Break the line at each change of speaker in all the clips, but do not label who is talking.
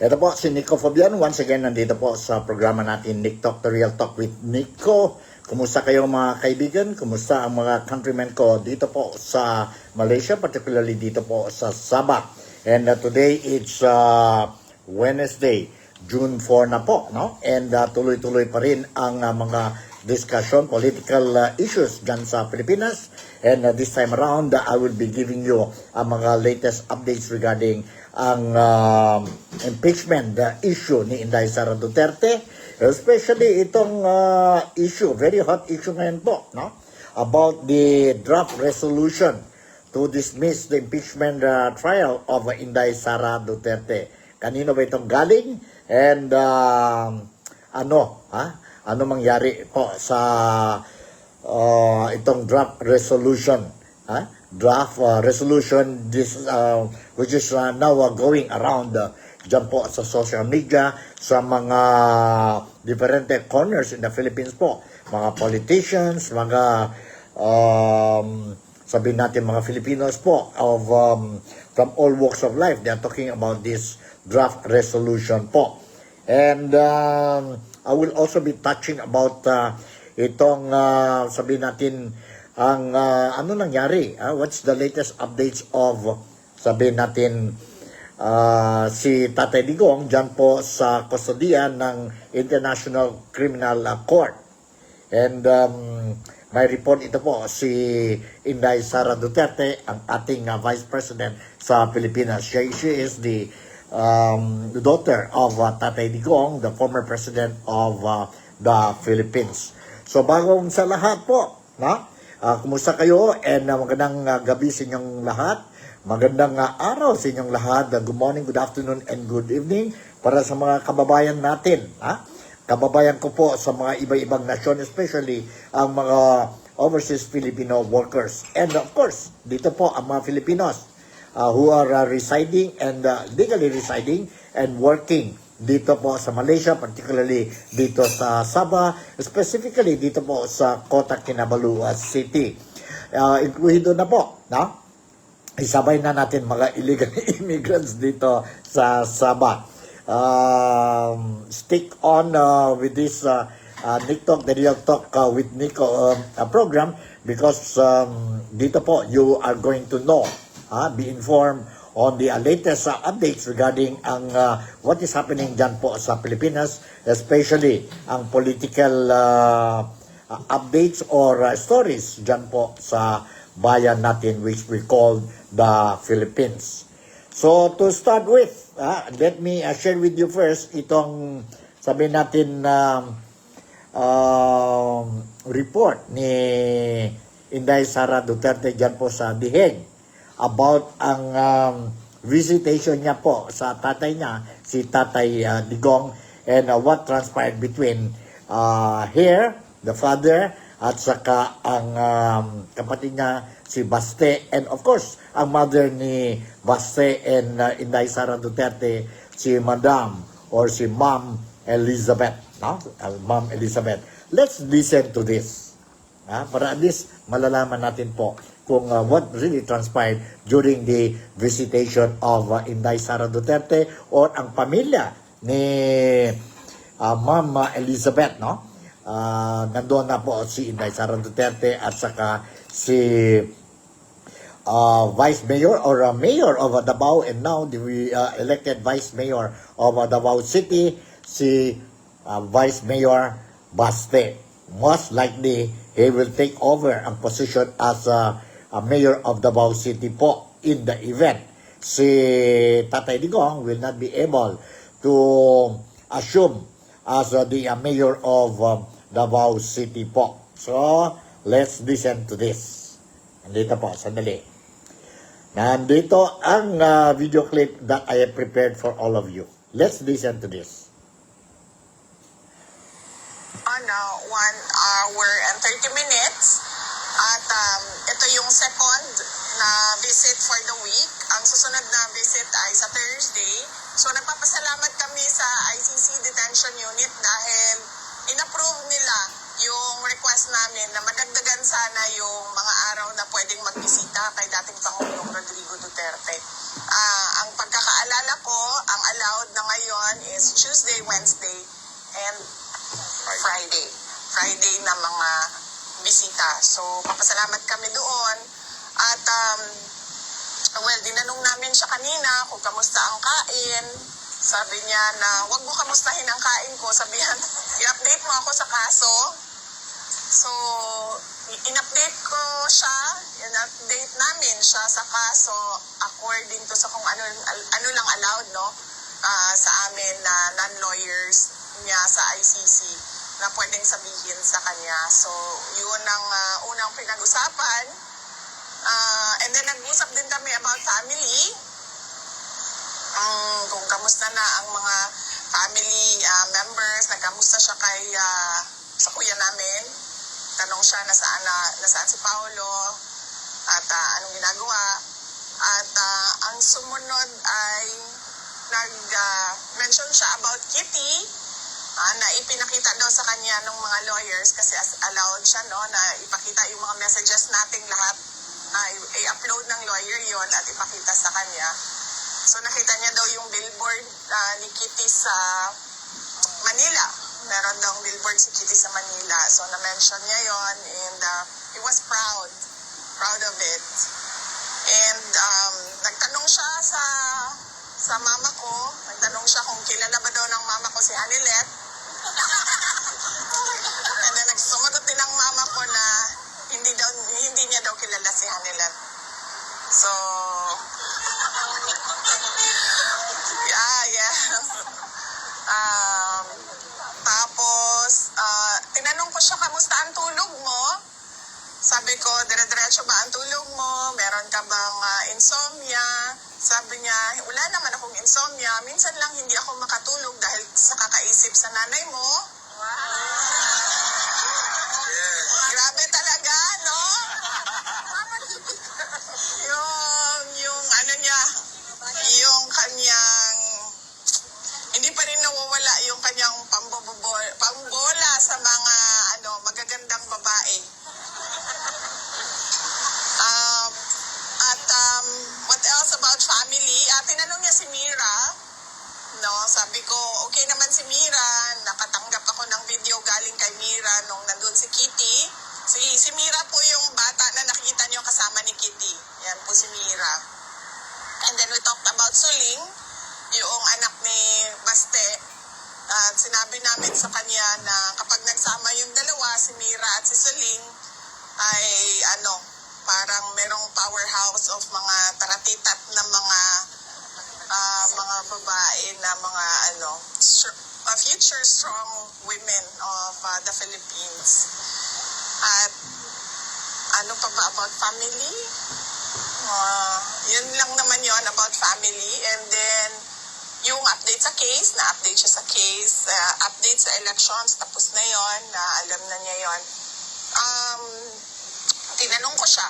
Ito po si Nico Fabian. Once again, nandito po sa programa natin, Nick Talk, The Real Talk with Nico. Kumusta kayo mga kaibigan? Kumusta ang mga countrymen ko dito po sa Malaysia, particularly dito po sa Sabah. And today it's Wednesday, June 4 na po, no? And tuloy-tuloy pa rin ang mga discussion, political issues dyan sa Pilipinas. And this time around, I will be giving you ang mga latest updates regarding ang impeachment issue ni Inday Sara Duterte. Especially itong issue, very hot issue ngayon po, no? About the draft resolution to dismiss the impeachment trial of Inday Sara Duterte. Kanino ba itong galing? And ano mangyari po sa itong draft resolution? Draft resolution which is now going around dyan po sa social media, sa mga different corners in the Philippines po. Mga politicians, mga sabihin natin mga Filipinos po of from all walks of life, they are talking about this draft resolution po. And I will also be touching about itong sabihin natin ang ano nangyari, what's the latest updates of sabihin natin si Tatay Digong dyan po sa kustodiya ng International Criminal Court. And may report ito po si Inday Sara Duterte, ang ating Vice President sa Pilipinas. She is the daughter of Tatay Digong, the former President of the Philippines. So bago sa lahat po, kumusta kayo? And magandang gabi sa inyong lahat. Magandang araw sa inyong lahat. Good morning, good afternoon, and good evening para sa mga kababayan natin. Kababayan ko po sa mga iba-ibang nasyon, especially ang mga overseas Filipino workers. And of course, dito po ang mga Filipinos who are residing and legally residing and working dito po sa Malaysia, particularly dito sa Sabah, specifically dito po sa Kota Kinabalu City. Incluido na po, isabay na natin mga illegal immigrants dito sa Sabah. Stick on with this Nick Talk, The Real Talk with Nico program, because dito po you are going to know, be informed on the latest updates regarding ang what is happening dyan po sa Pilipinas, especially ang political updates or stories dyan po sa bayan natin which we call the Philippines. So to start with, let me share with you first itong sabihin natin report ni Inday Sara Duterte dyan po sa The Hague about ang visitation niya po sa tatay niya, si Tatay Digong, and what transpired between her, the father, at saka ang kapatid niya, si Baste, and of course, ang mother ni Baste and Inday Sara Duterte, si Madam or si Ma'am Elizabeth. Ma'am Elizabeth. Let's listen to this. Para at least malalaman natin po kung what really transpired during the visitation of Inday Sara Duterte or ang pamilya ni Ma'am Elizabeth, nandoon na po si Inday Sara Duterte at saka si Vice Mayor or Mayor of Davao, and now the elected Vice Mayor of Davao City, si Vice Mayor Baste. Most likely, he will take over ang position as Mayor of Davao City po in the event. Si Tatay Digong will not be able to assume as the Mayor of Davao City po. So, let's listen to this. Nandito po, sandali. Nandito ang video clip that I have prepared for all of you. Let's listen to this.
On 1 hour and 30 minutes. At ito yung second na visit for the week. Ang susunod na visit ay sa Thursday. So nagpapasalamat kami sa ICC Detention Unit dahil in-approve nila yung request namin na madagdagan sana yung mga araw na pwedeng magbisita kay dating Pangulong Rodrigo Duterte. Ang pagkakaalala ko, ang allowed na ngayon is Tuesday, Wednesday, and Friday. Friday na mga bisita. So, papasalamat kami doon. At, dinanong namin siya kanina kung kamusta ang kain. Sabi niya na, wag mo kamustahin ang kain ko. Sabihan, i-update mo ako sa kaso. So, in-update ko siya, in-update namin siya sa kaso according to sa kung ano lang allowed, no? Sa amin na non-lawyers niya sa ICC na pwedeng sabihin sa kanya. So, yun ang unang pinag-usapan. And then, nag-usap din kami about family. Kung kamusta na ang mga family members, nagkamusta siya sa kuya namin. Tanong siya nasaan si Paolo at anong ginagawa. At ang sumunod ay nag-mention siya about Kitty na ipinakita daw sa kanya ng mga lawyers kasi allowed siya, no, na ipakita yung mga messages nating lahat. I-upload ng lawyer yon at ipakita sa kanya. So nakita niya daw yung billboard ni Kitty sa Manila. Meron daw billboard si Kitty sa Manila. So na-mention niya yon and he was proud of it. And nagtanong siya sa mama ko. Nagtanong siya kung kilala ba daw ng mama ko si Hanilet. And then nagsumagot din ang mama ko na hindi niya daw kilala si Hanilet. So, yeah. Tapos, tinanong ko siya, kamusta ang tulog mo? Sabi ko, dire-diretso ba ang tulog mo? Meron ka bang insomnia? Sabi niya, wala naman akong insomnia. Minsan lang hindi ako makatulog dahil sa kakaisip sa nanay mo. Grabe talaga, no? yung kanyang, hindi pa rin nawawala yung kanyang pambola sa mga, magagandang babae. What else about family? Tinanong niya si Mira. No, sabi ko, okay naman si Mira. Nakatanggap ako ng video galing kay Mira nung nandun si Kitty. Si Mira po yung bata na nakikita niyo kasama ni Kitty. Yan po si Mira. And then we talked about Suling, yung anak ni Baste. At sinabi namin sa kanya na kapag nagsama yung dalawa, si Mira at si Suling, ay parang merong powerhouse of mga taratitat na mga babae na mga future strong women of the Philippines. At ano pa ba about family? Yun lang naman yon about family. And then yung update sa case, na-update siya sa case, update sa elections, tapos na yon, alam na niya yon. Tinanong ko siya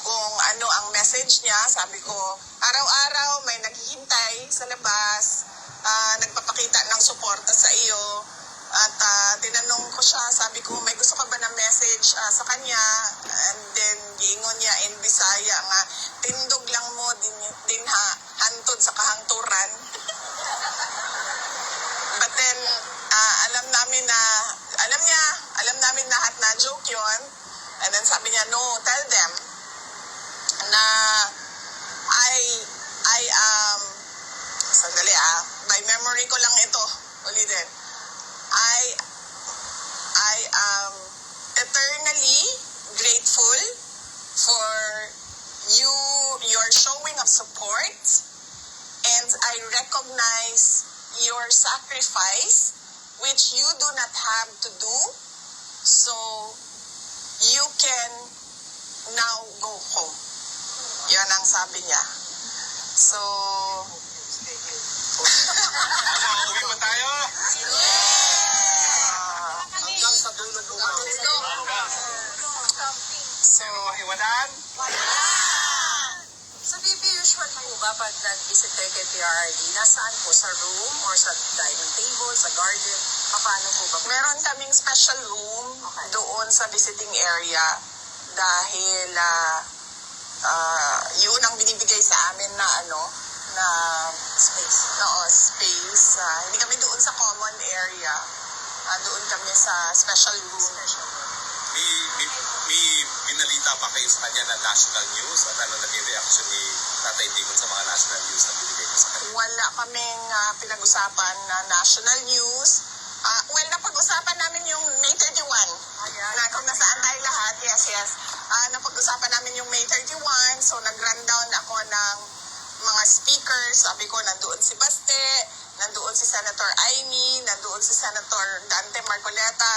kung ano ang message niya. Sabi ko, araw-araw may naghihintay sa labas, nagpapakita ng suporta sa iyo. At tinanong ko siya, sabi ko, may gusto ka ba na message sa kanya? And then, giingon niya in Bisaya nga, tindog lang mo din hantod sa kahangturan. But then, alam namin lahat na joke yon. And then sabi niya, no, tell them na sandali by memory ko lang ito, ulitin. I am eternally grateful for your showing of support, and I recognize your sacrifice, which you do not have to do, so you can now go home. Yan ang sabi niya. So,
Uwi ba tayo?
Hanggang sa dulo po.
so,
Iwanan?
So, VP, usually po ba pag nag-visit kayo kay PRRD, nasaan po? Sa room or sa dining table, sa garden? Paano po ba?
meron kaming special room doon sa visiting area dahil yun ang binibigay sa amin na na space. space. Hindi kami doon sa common area. Doon kami sa special room.
May binalita pa kayo sa kanya na national news at ano naging reaction ni Tatay Digong sa mga national news na binigay niyo sa kanya?
Wala kaming pinag-usapan na national news. Well, napag-usapan namin yung May 31. Na kung nasaan tayo lahat, yes. Napag-usapan namin yung May 31. So, nag-rundown ako ng mga speakers. Sabi ko, nandoon si Baste, nandoon si Senator Aimee, nandoon si Senator Dante Marcoleta.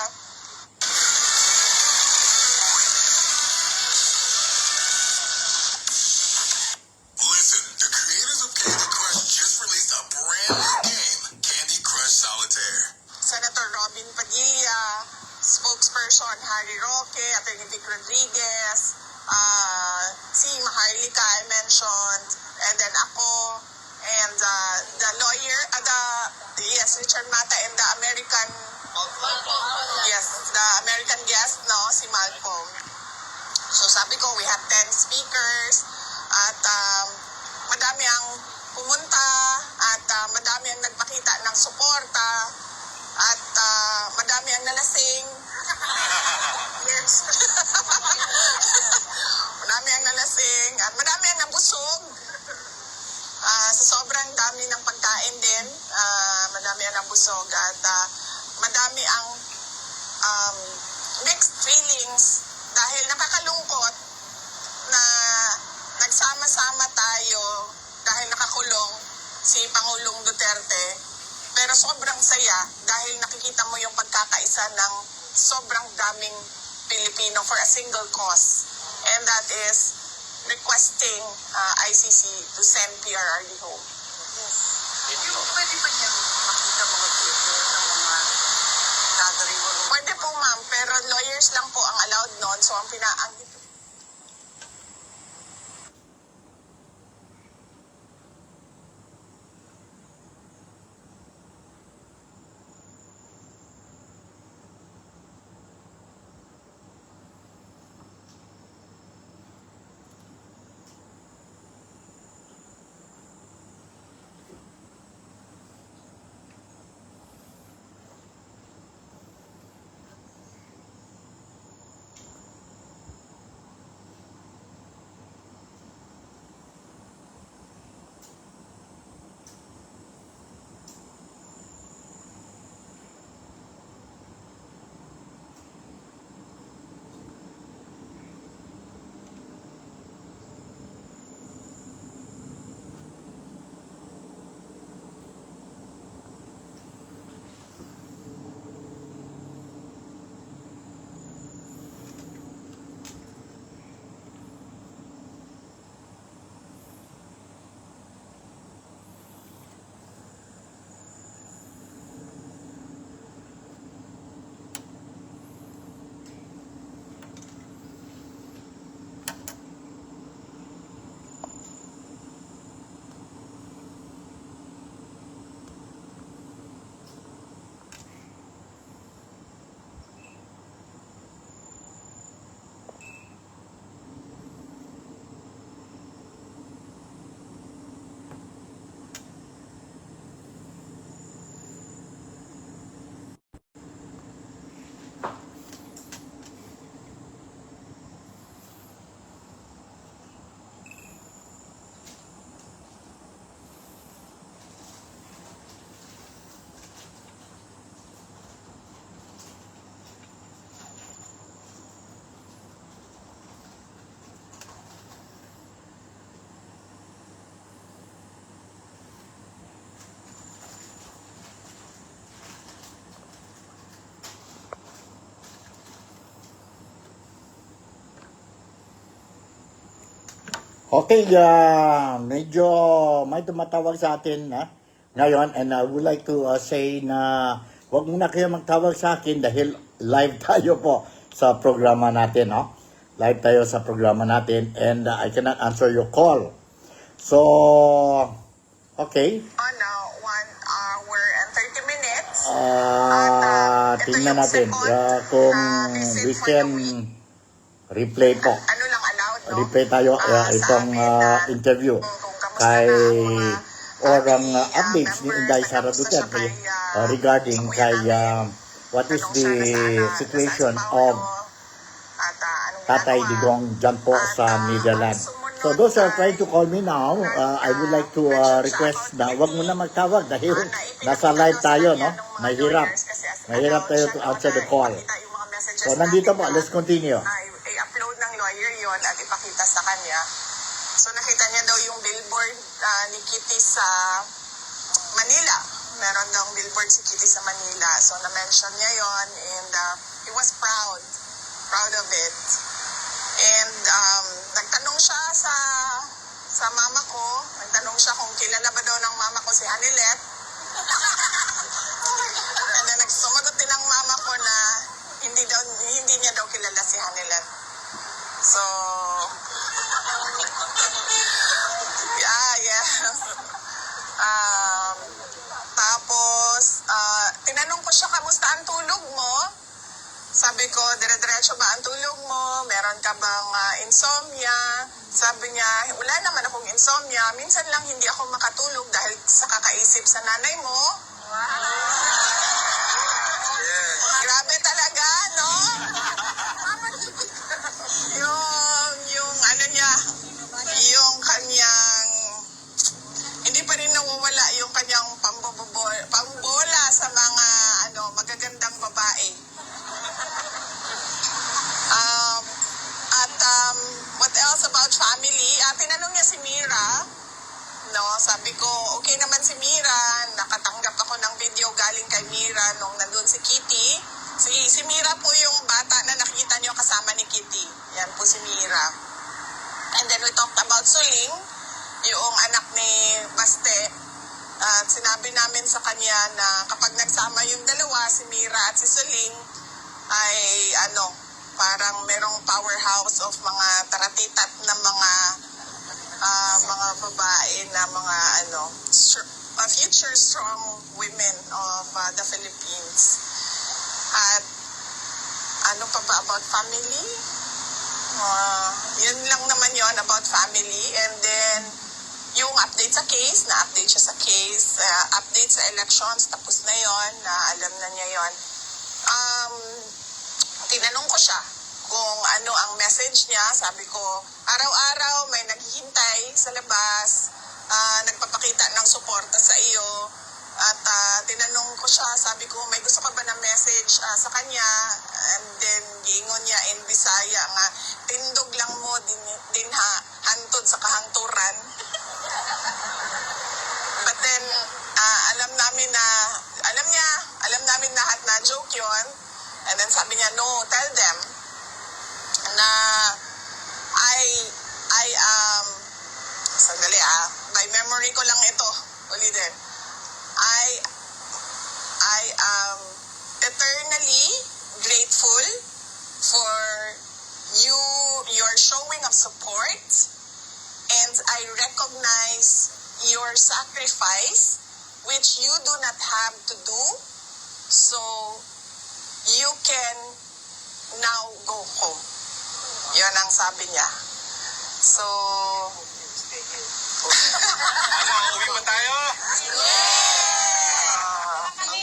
Listen, the creators of Candy Crush just released a brand new game, Candy Crush Solitaire.
Senator Robin Padilla, spokesperson Harry Roque, Atty. Vic Rodriguez, si Maharlika I mentioned, and then ako, and the lawyer, Richard Mata, and the American guest, no, si Malcolm. So sabi ko, we have 10 speakers, at madami ang pumunta, at madami ang nagpakita ng suporta, at madami ang nalasing. Yes. Madami ang nalasing, at madami ang nabusog. Sa sobrang dami ng pagkain din, madami ang nabusog, at madami ang mixed feelings dahil nakakalungkot na nagsama-sama tayo dahil nakakulong si Pangulong Duterte. Pero sobrang saya dahil nakikita mo yung pagkakaisa ng sobrang daming Pilipino for a single cause. And that is requesting ICC to send PRRD home.
Yung pwede ba niya makita mga video ng mga gathering?
Pwede po ma'am, pero lawyers lang po ang allowed noon. So ang
Okay, medyo may tumatawag sa atin ngayon, and I would like to say na wag muna kayo magtawag sa akin dahil live tayo po sa programa natin, no? Live tayo sa programa natin, and I cannot answer your call. So, okay.
1 hour and 30 minutes. Ito
Tingnan
yung
natin
second
kung
visit
we
for
can
the week.
replay po.
Ano lang allowed, no?
Replay tayo
Sa
itong
amin na
interview
kung kamusta
kay
na ang mga
or updates ni Inday Sara Duterte regarding kay what is the situation of Tatay Digong dyan po sa Netherlands. So those are trying to call me now. I would like to request na wag mo na magtawag dahil nasa live tayo, no? Mahirap tayo to answer the call. So nandito po, let's continue.
I-upload ng lawyer yon at ipakita sa kanya. So nakita niya daw yung billboard ni Kitty sa Manila. Meron daw billboard si Kitty sa Manila. So na-mention niya yon and he was proud of it. And nagtanong siya sa mama ko, nagtanong siya kung kilala ba daw ng mama ko si Hanilet. And then nagsumagot din ang mama ko na hindi niya daw kilala si Hanilet. So yeah. Tapos tinanong ko siya, kamusta ang tulog mo? Sabi ko, dire-diretso ba ang tulog mo? Meron ka bang insomnia? Sabi niya, wala naman akong insomnia. Minsan lang hindi ako makatulog dahil sa kakaisip sa nanay mo. Grabe talaga, no? yung ano niya, yung kanyang, hindi pa rin nawawala yung kanyang pambola sa mga magagandang babae. What else about family? Tinanong niya si Mira. No, sabi ko, okay naman si Mira. Nakatanggap ako ng video galing kay Mira nung nandun si Kitty. Si Mira po yung bata na nakikita niyo kasama ni Kitty. Yan po si Mira. And then we talked about Suling, yung anak ni Baste. At sinabi namin sa kanya na kapag nagsama yung dalawa, si Mira at si Suling, ay parang merong powerhouse of mga taratitat na mga babae na mga future strong women of the Philippines. At ano pa ba about family? Yun lang naman yon about family. And then yung update sa case, na-update siya sa case, update sa elections, tapos na yon, alam na niya yon. Tinanong ko siya kung ano ang message niya. Sabi ko, araw-araw may naghihintay sa labas, nagpapakita ng suporta sa iyo. At tinanong ko siya, sabi ko, may gusto ka ba ng message sa kanya? And then, giingon niya in Bisaya nga, tindog lang mo din hantod sa kahangturan. But then, alam namin lahat na joke yon. And then sabi niya, no, tell them na sandali by memory ko lang ito, ulitin. I am eternally grateful for your showing of support, and I recognize your sacrifice, which you do not have to do, so you can now go home. Yun ang sabi niya. So,
Uwi pa tayo?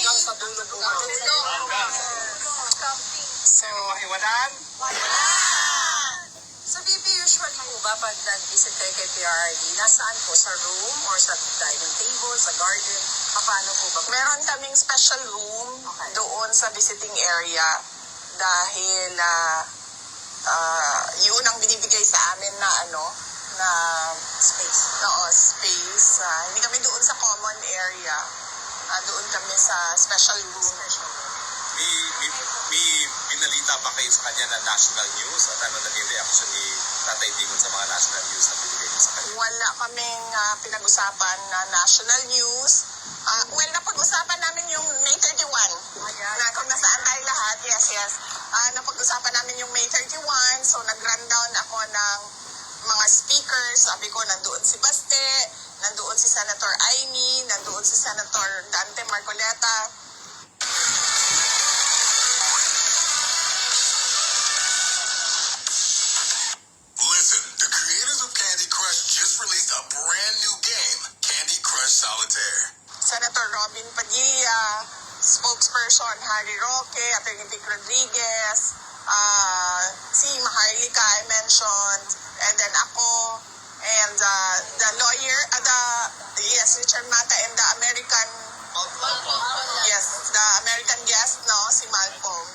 hanggang sa dulo po. So,
Iwanan?
So, VP, usually po ba pag nag-visit kayo kay PRRD, nasaan po? Sa room or sa dining table, sa garden? Paano po ba?
meron kaming special room doon sa visiting area dahil yun ang binibigay sa amin na na space. Space. Hindi kami doon sa common area. Doon kami sa special room.
May binalita pa kayo sa kanya na national news at ano naging reaction ni Tatay Digong sa mga national news na binigay niya sa kanya?
Wala kaming pinag-usapan na national news. Napag-usapan namin yung May 31. Na kung nasaan tayo lahat, yes. Napag-usapan namin yung May 31. So, nag-rundown ako ng mga speakers. Sabi ko, nandoon si Baste, nandoon si Senator Aimee, nandoon si Senator Dante Marcoleta.
Listen, the creators of Candy Crush just released a brand new game, Candy Crush Solitaire.
Senator Robin Padilla, spokesperson Harry Roque, Atty. Vic Rodriguez, si Maharlika I mentioned, and then ako, and the lawyer, Richard Mata, and the American, the American guest, no, si Malcolm.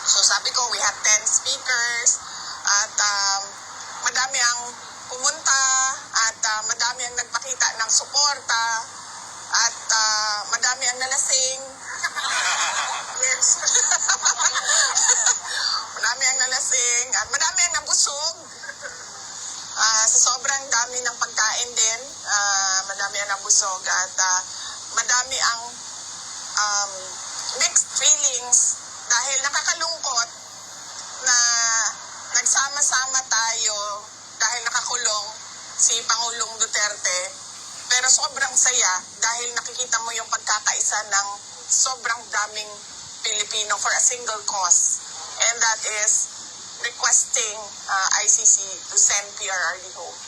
So sabi ko, we have 10 speakers, at madami ang pumunta, at madami ang nagpakita ng suporta, at madami ang nalasing. Yes. Madami ang nalasing, at madami ang nabusog. Sa sobrang dami ng pagkain din, madami ang nabusog, at madami ang mixed feelings dahil nakakalungkot na nagsama-sama tayo dahil nakakulong si Pangulong Duterte. Pero sobrang saya dahil nakikita mo yung pagkakaisa ng sobrang daming Pilipino for a single cause. And that is requesting ICC to send PRRD home.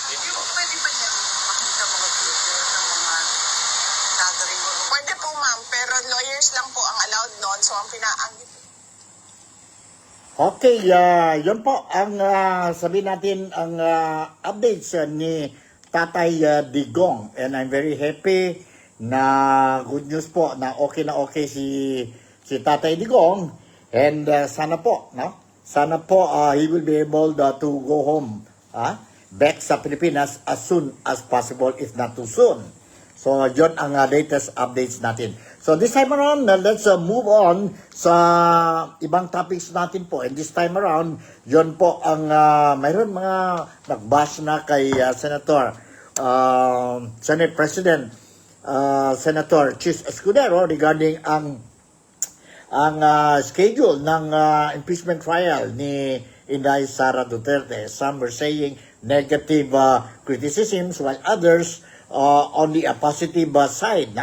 Pwede ba niya makita mga video ng mga gathering?
Pwede po ma'am, pero lawyers lang po ang allowed noon. So ang
Okay, yun po ang sabihin natin ang updates ni Tatay Digong, and I'm very happy na good news po na okay si Tatay Digong, and sana po he will be able to go home back sa Pilipinas as soon as possible, if not too soon. So yun ang latest updates natin. So this time around, let's move on sa ibang topics natin po. And this time around, yun po ang mayroon mga nagbash na kay Senate President Senator Chis Escudero regarding ang schedule ng impeachment trial ni Inday Sara Duterte. Some were saying negative criticisms, while others only a positive side.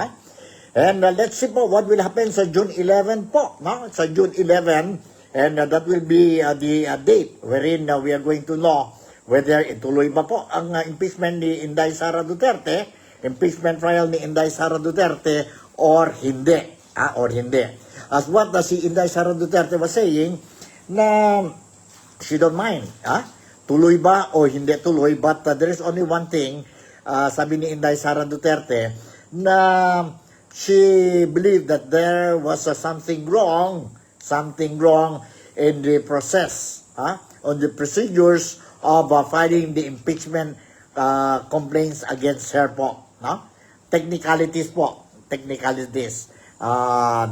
And let's see po what will happen sa June 11 po. Sa June 11, and that will be the date wherein we are going to know whether ituloy ba po ang impeachment ni Inday Sara Duterte, impeachment trial ni Inday Sara Duterte, or hindi. As what si Inday Sara Duterte was saying, na she don't mind. Tuloy ba o hindi tuloy, but there is only one thing, sabi ni Inday Sara Duterte, na she believed that there was something wrong in the process, on the procedures of filing the impeachment complaints against her po. Technicalities.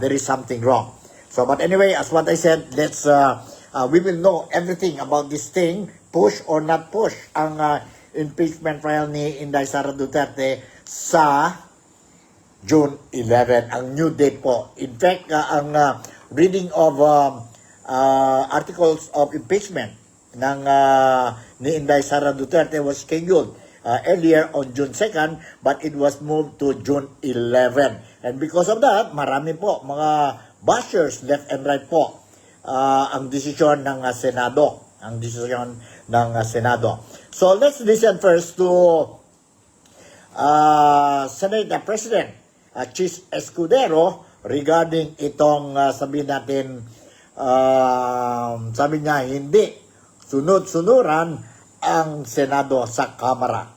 There is something wrong. So, but anyway, as what I said, let's we will know everything about this thing, push or not push ang impeachment trial ni Inday Sara Duterte sa June 11, ang new date po. In fact, ang reading of articles of impeachment ng ni Inday Sara Duterte was scheduled earlier on June 2nd, but it was moved to June 11. And because of that, marami po mga bashers left and right po ang desisyon ng Senado. So let's listen first to Senate President Chis Escudero regarding itong sabihin natin, sabi niya hindi sunod-sunuran ang Senado sa Kamara.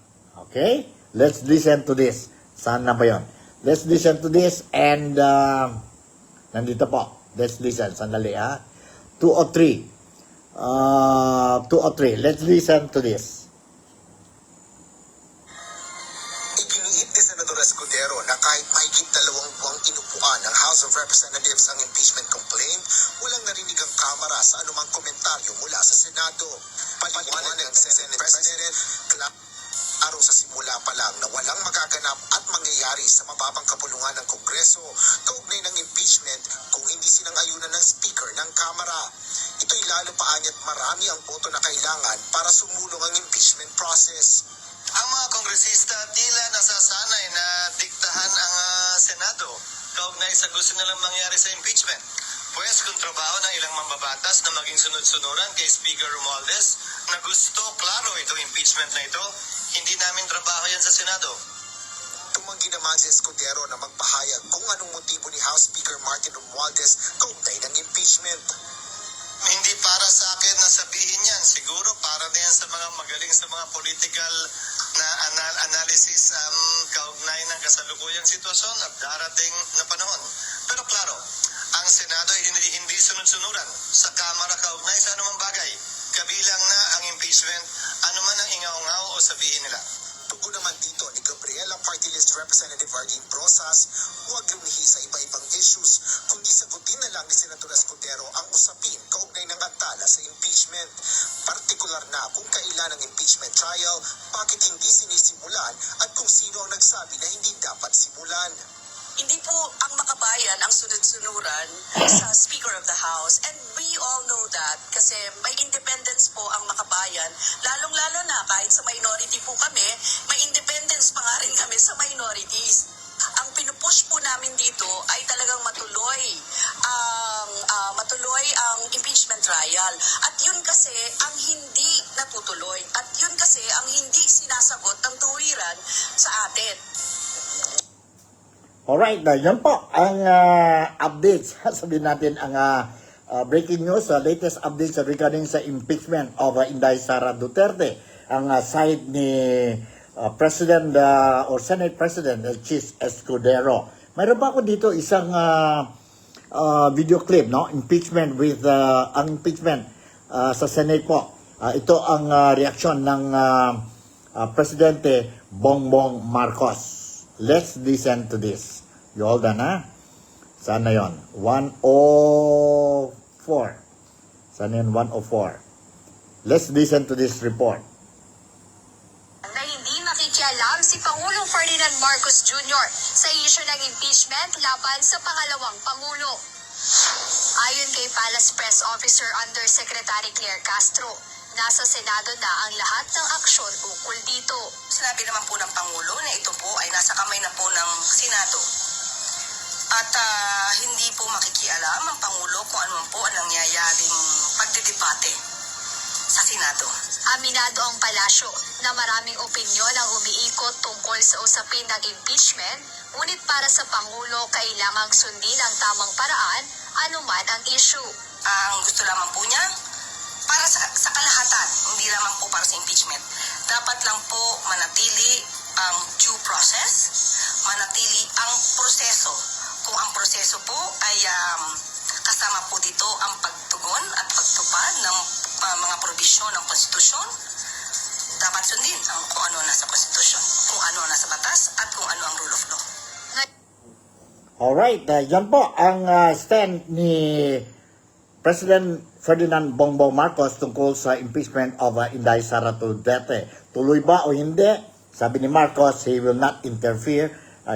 Okay? Let's listen to this. Saan na ba yun? Let's listen to this, and nandito po. Let's listen. Sandali 2 o 3. 2 o 3. Let's listen to this.
Iginiit ni Senador Escudero na kahit mahigit 2 buwang inupuan ng House of Representatives ang impeachment complaint, walang narinig ang Kamara sa anumang komentaryo mula sa Senado. Paliwanag ng Senate President, araw sa simula pa lang na walang magaganap at mangyayari sa mababang kapulungan ng Kongreso kaugnay ng impeachment kung hindi sinang-ayunan ng Speaker ng Kamara. Ito'y lalo paanyat marami ang boto na kailangan para sumulong ang impeachment process.
Ang mga kongresista tila nasasanay na diktahan ang Senado kaugnay sa gusto nilang mangyari sa impeachment. Pwes kung trabaho ng ilang mambabatas na maging sunod-sunuran kay Speaker Romualdez na gusto klaro itong impeachment na ito, hindi namin trabaho yan sa Senado.
namang ginaman si Escudero na magpahayag kung anong motibo ni House Speaker Martin Romualdez kaugnay ng impeachment.
Hindi para sa akin na sabihin yan. Siguro para na yan sa mga magaling sa mga political na analysis kaugnay ng kasalukuyang sitwasyon at darating na panahon. Pero klaro, ang Senado ay hindi sunod-sunuran sa Kamara kaugnay sa anumang bagay. Kabilang na ang impeachment, anuman ang ingaw-ngaw o sabihin nila.
Tugon naman dito ni Gabriela Party List Representative Arlene Brosas, huwag lumihi sa iba-ibang issues, kundi sagutin na lang ni Senator Escudero ang usapin kaugnay ng antala sa impeachment. Partikular na kung kailan ang impeachment trial, bakit hindi sinisimulan at kung sino ang nagsabi na hindi dapat simulan.
Hindi po ang makabayan ang sunod-sunuran sa Speaker of the House. And we all know that kasi may independence po ang makabayan. Lalong-lalo na kahit sa minority po kami, may independence pa nga rin kami sa minorities. Ang pinupush po namin dito ay talagang matuloy ang impeachment trial. At yun kasi ang hindi natutuloy. At yun kasi ang hindi sinasagot ng tuwiran sa atin.
Alright, yan po ang updates. Sabihin natin ang breaking news, latest updates regarding sa impeachment of Inday Sara Duterte. Ang side ni President or Senate President Chis Escudero. Mayroon pa ako dito isang video clip, no? Impeachment with ang impeachment sa Senate po. Ito ang reaksyon ng Presidente Bongbong Marcos. Let's listen to this. You all done, ha? Sana yon? 104. Sana yun? 104. Let's listen to this report.
Na hindi nakikialam si Pangulong Ferdinand Marcos Jr. sa isyu ng impeachment laban sa pangalawang Pangulo. Ayon kay Palace Press Officer Undersecretary Claire Castro, nasa Senado na ang lahat ng aksyon ukol dito.
Sinabi naman po ng Pangulo na ito po ay nasa kamay na po ng Senado. At hindi po makikialam ang Pangulo kung ano po ang nangyayaring pagdidebate sa Senado.
Aminado ang palasyo na maraming opinyon ang umiikot tungkol sa usapin ng impeachment, ngunit para sa Pangulo kailangang sundin ang tamang paraan anuman ang issue.
Ang gusto lamang po niya, para sa kalahatan, hindi lamang po para sa impeachment. Dapat lang po manatili ang due process, manatili ang proseso. Kung ang proseso po ay kasama po dito ang pagtugon at pagtupad ng mga probisyon ng konstitusyon, dapat sundin kung ano nasa konstitusyon, kung ano nasa batas, at kung ano ang rule of law.
Alright, yan po ang stand ni President Ferdinand Bongbong Marcos tungkol sa impeachment of Inday Sara Duterte. Tuloy ba o hindi? Sabi ni Marcos, he will not interfere.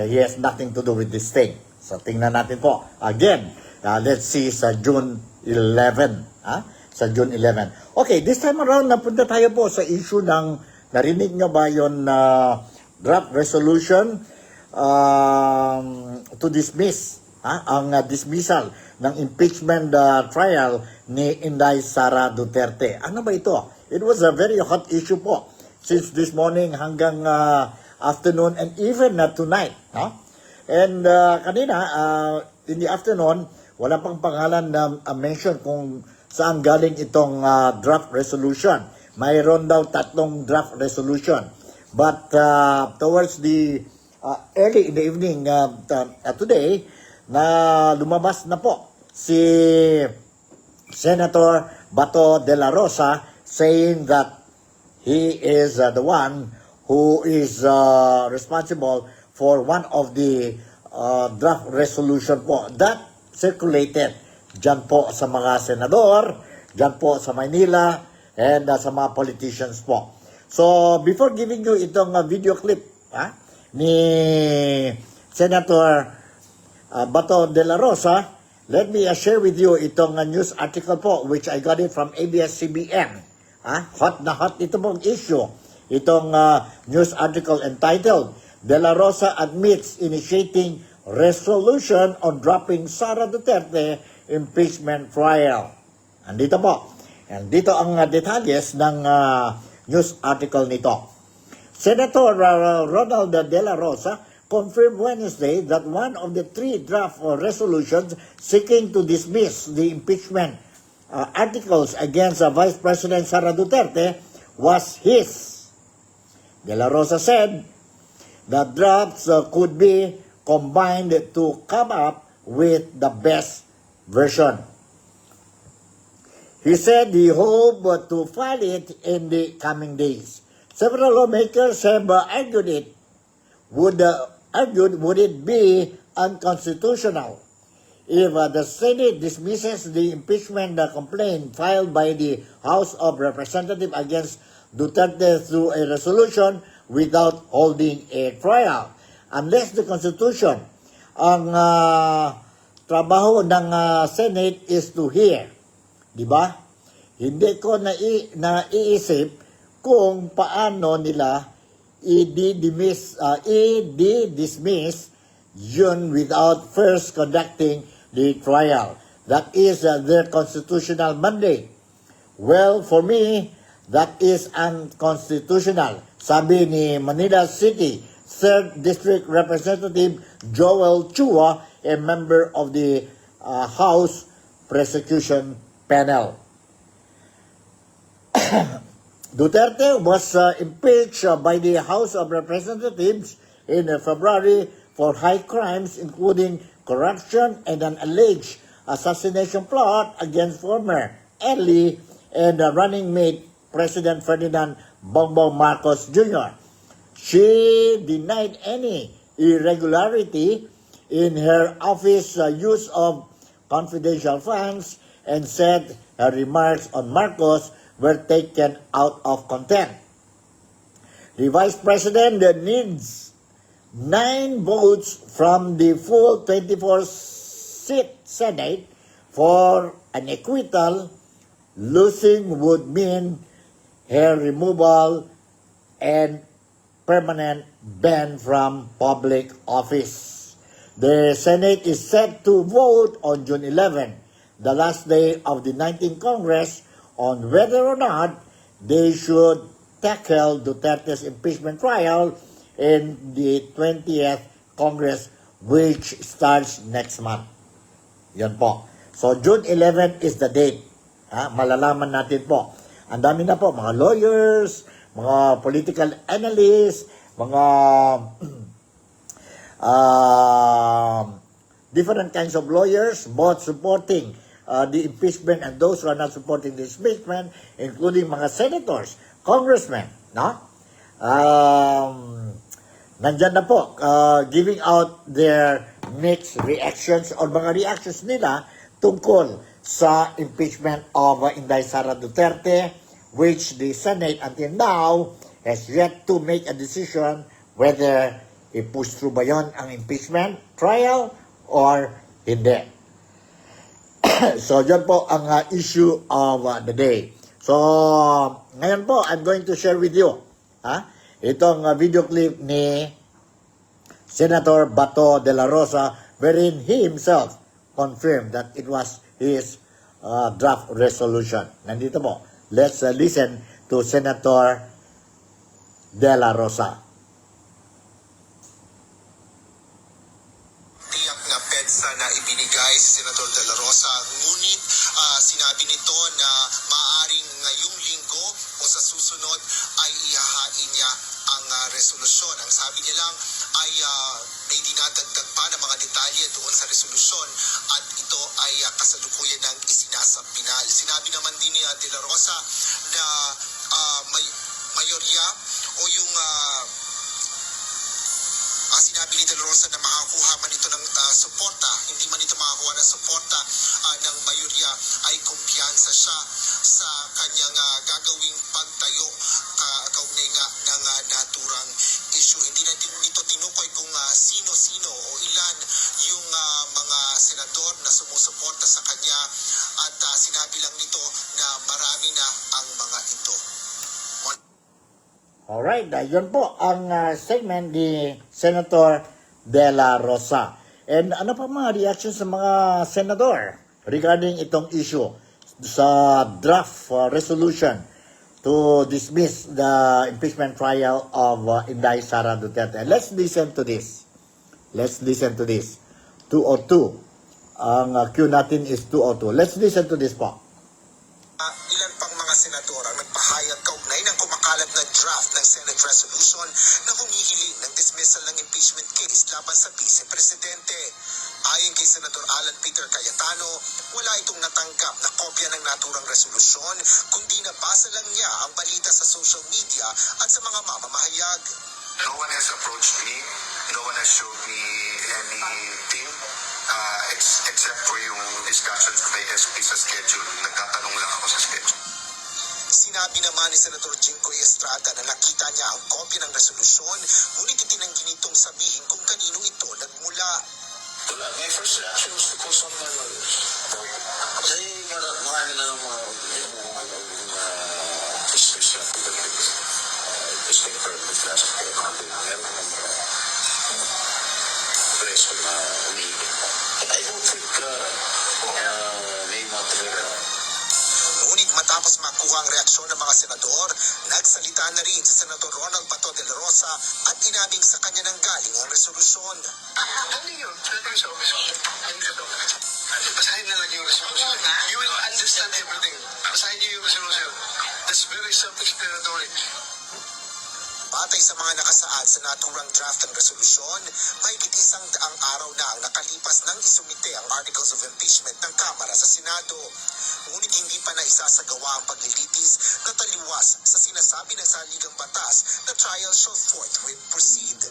He has nothing to do with this thing. So tingnan natin po. Again, let's see sa June 11. Sa June 11. Okay, this time around, napunta tayo po sa issue ng, narinig nyo ba yon draft resolution to dismiss ang dismissal ng impeachment trial ni Inday Sara Duterte. Ano ba ito? It was a very hot issue po since this morning hanggang afternoon and even tonight. And kanina, in the afternoon, wala pang pangalan na mention kung saan galing itong draft resolution. Mayroon daw 3 draft resolution. But towards the early in the evening today, na lumabas na po si Senator Bato de la Rosa saying that he is the one who is responsible for one of the draft resolution po that circulated dyan po sa mga senador, dyan po sa Maynila, and sa mga politicians po. So, before giving you itong video clip ni Senator Bato de la Rosa, let me share with you itong news article po which I got it from ABS-CBN. Hot na hot ito pong issue. Itong news article entitled, De la Rosa admits initiating resolution on dropping Sara Duterte impeachment trial. Andito po. And dito ang detalles ng news article nito. Senator Ronald de la Rosa confirmed Wednesday that one of the 3 draft resolutions seeking to dismiss the impeachment articles against Vice President Sara Duterte was his. De La Rosa said the drafts could be combined to come up with the best version. He said he hoped to file it in the coming days. Several lawmakers have argued would it be unconstitutional if the Senate dismisses the impeachment complaint filed by the House of Representatives against Duterte through a resolution without holding a trial. Unless the Constitution, ang trabaho ng Senate is to hear. Di ba? Hindi ko naiisip kung paano nila i-dismiss yun without first conducting the trial. That is their constitutional mandate. Well, for me, that is unconstitutional. Sabi ni Manila City 3rd District Representative Joel Chua, a member of the House Prosecution Panel. Duterte was impeached by the House of Representatives in February for high crimes including corruption and an alleged assassination plot against former early and running mate President Ferdinand Bongbong Marcos Jr. She denied any irregularity in her office use of confidential funds and said her remarks on Marcos were taken out of contempt. The Vice President needs 9 votes from the full 24-seat Senate for an acquittal. Losing would mean her removal and permanent ban from public office. The Senate is set to vote on June 11, the last day of the 19th Congress, on whether or not they should tackle Duterte's impeachment trial in the 20th Congress, which starts next month. Yan po. So, June 11 is the date. Malalaman natin po. Ang dami na po, mga lawyers, mga political analysts, mga different kinds of lawyers, both supporting the impeachment and those who are not supporting the impeachment, including mga senators, congressmen, no? Nandyan na po, giving out their mixed reactions or mga reactions nila tungkol sa impeachment of Inday Sara Duterte, which the Senate until now has yet to make a decision whether i-push through ba yon ang impeachment trial or hindi. So, yan po ang issue of the day. So, ngayon po, I'm going to share with you itong video clip ni Senator Bato de la Rosa wherein he himself confirmed that it was his draft resolution. Nandito po. Let's listen to Senator de la Rosa.
Tiyak na PEDSA na ibinigay si Senator de la Rosa. Ngunit sinabi nito na maaaring ngayong linggo o sa susunod ay ihahain niya ang resolusyon. Ang sabi niya lang ay may dinadagdag pa ng mga detalye doon sa resolusyon at ito ay kasalukuyan ng isinasapinal. Sinabi naman din ni De La Rosa na may mayorya o yung sinabi ni De La Rosa na makakuha man ito ng suporta, hindi man ito makakuha ng suporta ng mayorya, ay kumpiyansa siya sa kanyang gagawing pagtayo kaugnay nga ng naturang issue. Hindi na dito tinukoy kung sino-sino o ilan yung mga senador na sumusuporta sa kanya at sinabi lang nito na marami na ang mga ito.
Alright, yun po ang segment ni Senator De La Rosa. And ano pa mga reaction sa mga senador regarding itong issue sa draft resolution to dismiss the impeachment trial of Inday Sara Duterte? Let's listen to this. Let's listen to this. 202. Ang cue natin is 202. Let's listen to this po.
Ilan pang mga senador ang nagpahayag kaugnay ng kumakalat na draft ng Senate resolution na humihiling ng dismissal ng impeachment case laban sa Vice Presidente. Ayon kay Senador Alan Peter Cayetano, wala itong natanggap na kopya ng naturang resolusyon, kundi nabasa lang niya ang balita sa social media at sa mga mamamahayag.
No one has approached me. No one has showed me anything except for yung discussions may SP sa schedule. Nagtatanong lang ako sa schedule.
Sinabi naman ni Senator Jinggoy Estrada na nakita niya ang kopya ng resolusyon, ngunit itinanggi nitong sabihin kung kanino ito nagmula.
My first reaction was to call someone else. Kasi marami na ng mga discussion this paper with last year. Meron ng mga preso na umiigit. I don't think may material.
Ngunit matapos makuha ang reaksyon ng mga senador, nagsalita na rin si Senador Ronald Bato de la Rosa at inaming sa kanya nang galing ang resolusyon.
Ano yun? Sinabi sa office ko. Basahin na lang yung resolution. You will understand everything. Basahin niyo yung resolution. That's very self-explanatory.
Batay sa mga nakasaad sa naturang draft ng resolusyon, mahigit 100 araw na ang nakalipas nang isumite ang Articles of Impeachment ng Kamara sa Senado. Ngunit hindi pa na isasagawa ang paglilitis na taliwas sa sinasabi ng saligang batas na trial shall forthwith proceed.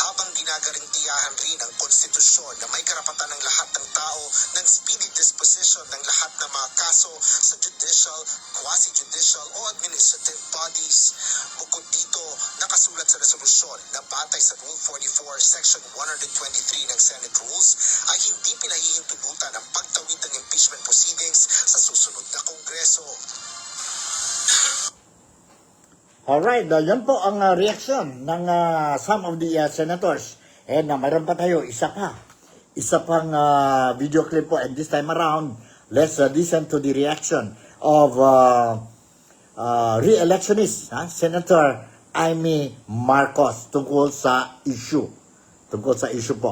Habang ginagarantiyahan rin ang konstitusyon na may karapatan ng lahat ng tao ng speedy disposition ng lahat ng mga kaso sa judicial, quasi-judicial o administrative bodies. Bukod dito, nakasulat sa resolusyon na batay sa Rule 44, Section 123 ng Senate Rules ay hindi pinahihintulutan ang pagtawid ng impeachment proceedings sa susunod na Kongreso.
Alright, yan po ang reaction ng some of the senators. And mayroon pa tayo, isa pang video clip po. And this time around, let's listen to the reaction of re-electionist, Senator Amy Marcos tungkol sa issue. Po.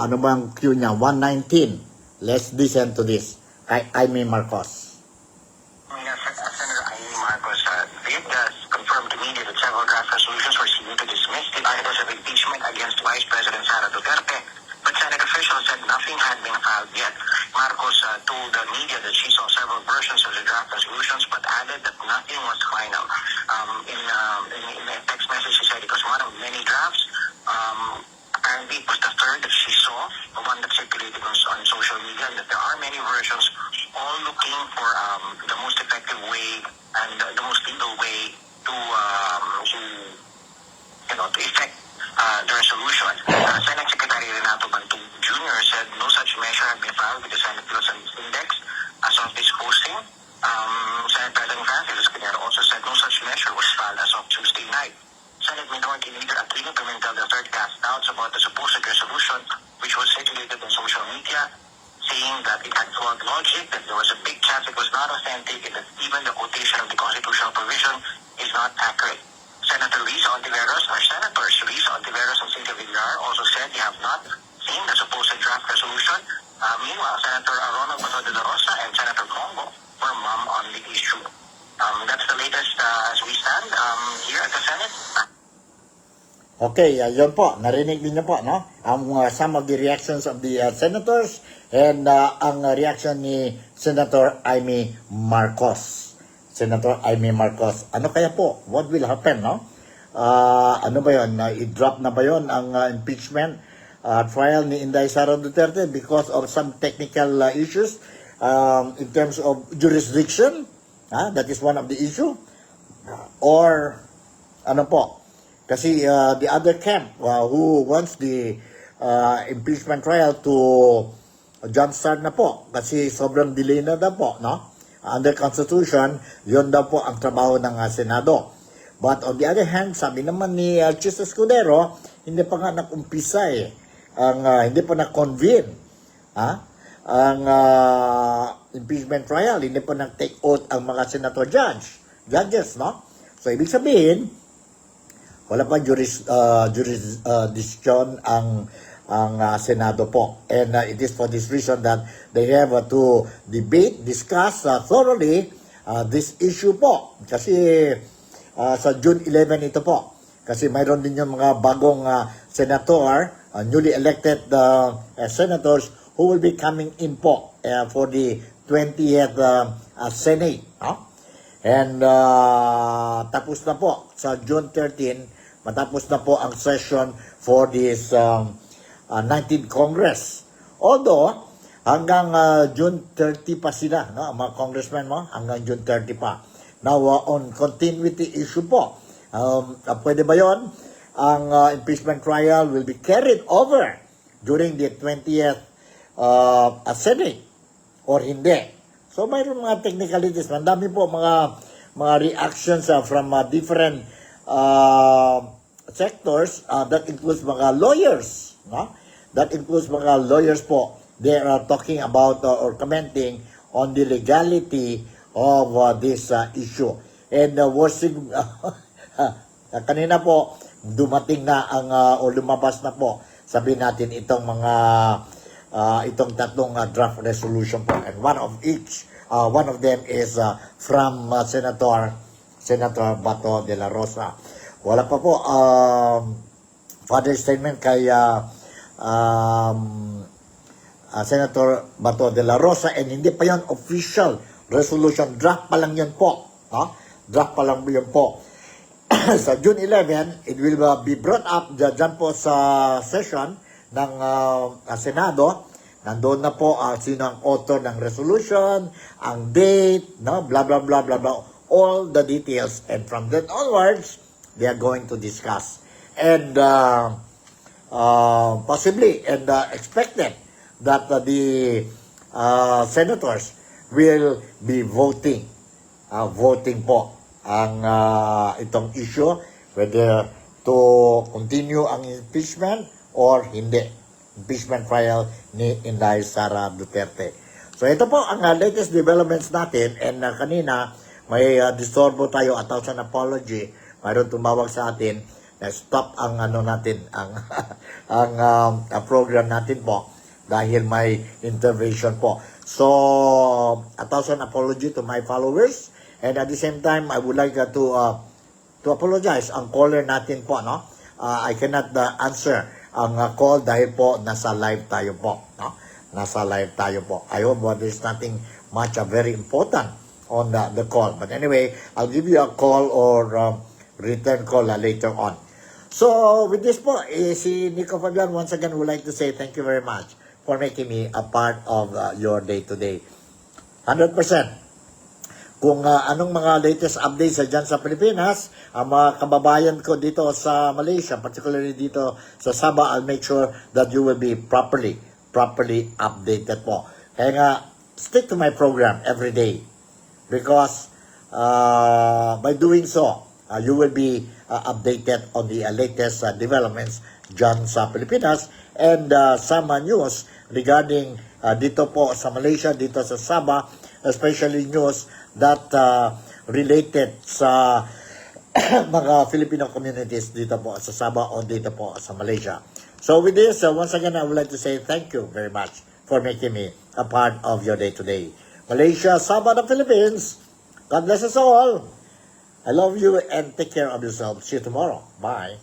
Ano bang cue niya? 119. Let's listen to this. Amy Marcos.
Senator Amy Marcos did confirm to media that several draft resolutions were seen to dismiss the articles of impeachment against Vice President Sara Duterte, but Senate officials said nothing had been filed yet. Marcos told the media that she saw several versions of the draft resolutions, but added that nothing was final. In a text message, she said it was one of many drafts. Apparently, it was the third that she saw, the one that circulated on social media, and that there are many versions, all looking for the most effective way and the most legal way to effect the resolution. Senate Secretary Renato Bantog Jr. said no such measure had been filed with the Senate Bills and Index as of this posting. Senate President Francis Escudero also said no such measure was filed as of Tuesday night. Senate Minority Leader Aquino Pimentel III cast doubts about the supposed resolution, which was circulated on social media, saying that it had flawed logic, that there was a big chance it was not authentic, and that even the quotation of the constitutional provision is not accurate. Senators Risa Ontiveros and Cynthia Villar also said they have not seen the supposed draft resolution. Meanwhile, Senator Ronald Bato de la Rosa and Senator Congo were mum on the issue. That's the latest as we stand here at the Senate.
Okay, yun po. Narinig niyo po, no? Ang some of the reactions of the senators and ang reaction ni Senator Amy Marcos. Ano kaya po? What will happen, no? Ano ba yun? I-drop na ba yun ang impeachment trial ni Inday Sara Duterte because of some technical issues in terms of jurisdiction? That is one of the issue. Or, ano po? Kasi the other camp who wants the impeachment trial to jumpstart na po. Kasi sobrang delay na daw po, no? Under Constitution, yun daw po ang trabaho ng Senado. But on the other hand, sabi naman ni Chis Escudero, hindi pa nga nag-umpisa hindi pa na-convene. Ang impeachment trial, hindi pa nag-take oath ang mga senator judges, no? So, ibig sabihin, Wala pa jurisdiction ang Senado po. And it is for this reason that they have to debate, discuss thoroughly this issue po. Kasi sa June 11 ito po. Kasi mayroon din yung mga bagong senator, newly elected senators who will be coming in po for the 20th Senate. No? And tapos na po sa June 13, matapos na po ang session for this 19th Congress. Although, hanggang June 30 pa sila, no? Ang mga congressmen mo, hanggang June 30 pa. Now, on continuity issue po, pwede ba yon? Ang impeachment trial will be carried over during the 20th Senate or hindi. So, mayroon mga technicalities. Mandami po mga reactions from different sectors that includes mga lawyers. No? That includes mga lawyers po. They are talking about or commenting on the legality of this issue. And kanina po, dumating na ang o lumabas na po, sabihin natin itong mga itong tatlong draft resolution po. And one of them is from Senator Bato de la Rosa. Wala pa po further statement kay Senator Bato de la Rosa, and hindi pa yan official resolution. Draft pa lang yan po. No? Draft pa lang yan po. Sa June 11, it will be brought up dyan po sa session ng Senado. Nandoon na po sino ang author ng resolution, ang date, no? Blah, blah, blah, blah, blah. All the details. And from then onwards, they are going to discuss. And possibly and expected that the senators will be voting po ang itong issue whether to continue ang impeachment or hindi. Impeachment trial ni Inday Sara Duterte. So ito po ang latest developments natin, and kanina may disturbo tayo, 1,000 apology. Mayroon tumawag sa atin na stop ang natin ang program natin po dahil may intervention po. So 1,000 apology to my followers, and at the same time I would like to apologize ang caller natin po, no? I cannot answer ang call dahil po nasa live tayo po, no? Nasa live tayo po. I hope there's nothing much very important on the call, but anyway, I'll give you a call or return call later on. So, with this po, si Nico Fabian, once again, would like to say thank you very much for making me a part of your day-to-day. 100%. Kung anong mga latest updates dyan sa Pilipinas, ang mga kababayan ko dito sa Malaysia, particularly dito sa Sabah, I'll make sure that you will be properly updated po. Kaya nga, stick to my program every day. Because by doing so, you will be updated on the latest developments dyan sa Pilipinas, and some news regarding dito po sa Malaysia, dito sa Sabah, especially news that related sa mga Filipino communities dito po sa Sabah o dito po sa Malaysia. So with this, once again, I would like to say thank you very much for making me a part of your day-to-day. Malaysia, Sabah, the Philippines, God bless us all. I love you and take care of yourself. See you tomorrow. Bye.